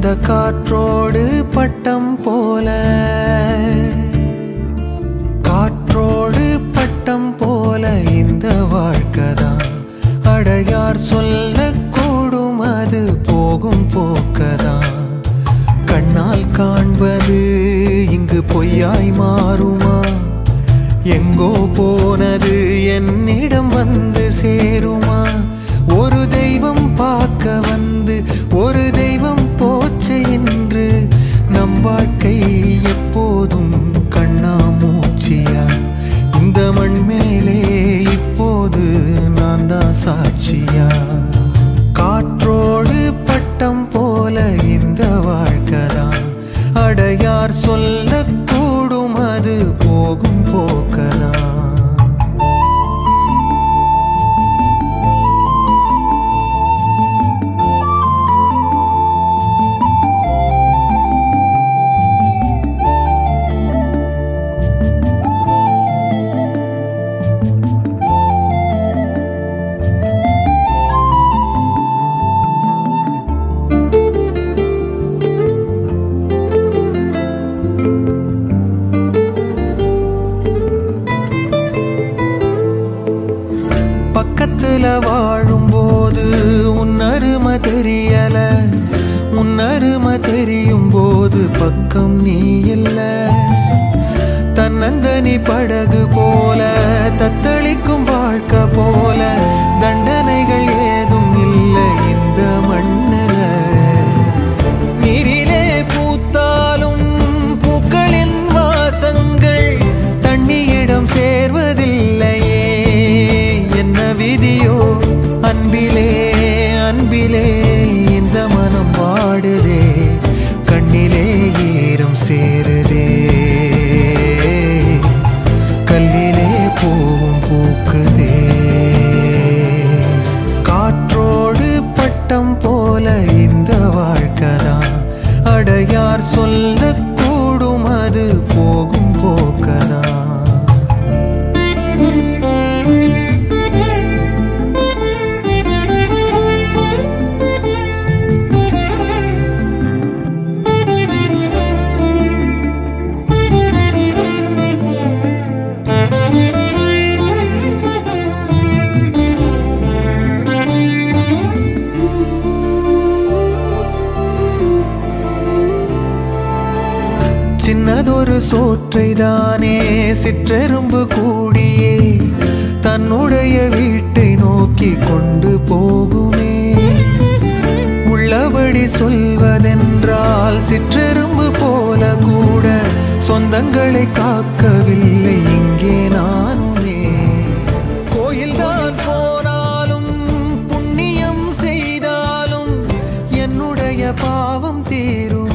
அந்த காற்றோடு பட்டம் போல காற்றோடு பட்டம் போல இந்த வாழ்க்கைதான் அடையார் சொல்லக்கூடும் அது போகும் போக்கதான் கண்ணால் காண்பது இங்கு பொய்யாய் மாறுமா எங்கோ போனது என்னிடம் வந்து சேருமா ஒரு தெய்வம் பார்க்க வந்து ஒரு தெய்வம் போச்சு என்று நம் வாழ்க்கை எப்போதும் கண்ணாமூச்சியா இந்த மண் மேலே இப்போது நான் தான் சாட்சியா காற்றோடு பட்டம் போல இந்த வாழ்க்கைதான் அடையார் சொல்லக்கூடும் அது போகும் போக்கதான் பக்கத்துல வாழும்போது உன்னருமை தெரியல உன்னருமை தெரியும் போது பக்கம் நீ இல்ல தன்னந்தனி படகு போல தத்தளிக்கும் வாழ்க்கை போல தண்டனைகள் ஏதும் இல்லை இந்த மண்ணில நீரிலே பூத்தாலும் பூக்களின் வாசங்கள் தண்ணியிடம் சேர்வதில்லையே என்ன விதியோ அன்பிலே அன்பிலே இந்த மனம் பாடுதே கண்ணிலே ஈரம் சேருதே கல்லிலே பூவும் பூக்குதே காற்றோடு பட்டம் போல இந்த வாழ்க்கைதான் அடையார் சொல்லக்கூடும் அது போகும் போக்கதான் சின்னதொரு சோற்றைதானே சிற்றெரும்பு கூடியே தன்னுடைய வீட்டை நோக்கி கொண்டு போகுமே உள்ளபடி சொல்வதென்றால் சிற்றெரும்பு போல கூட சொந்தங்களை காக்கவில்லை இங்கே நானுமே கோயில்தான் போனாலும் புண்ணியம் செய்தாலும் என்னுடைய பாவம் தீரும்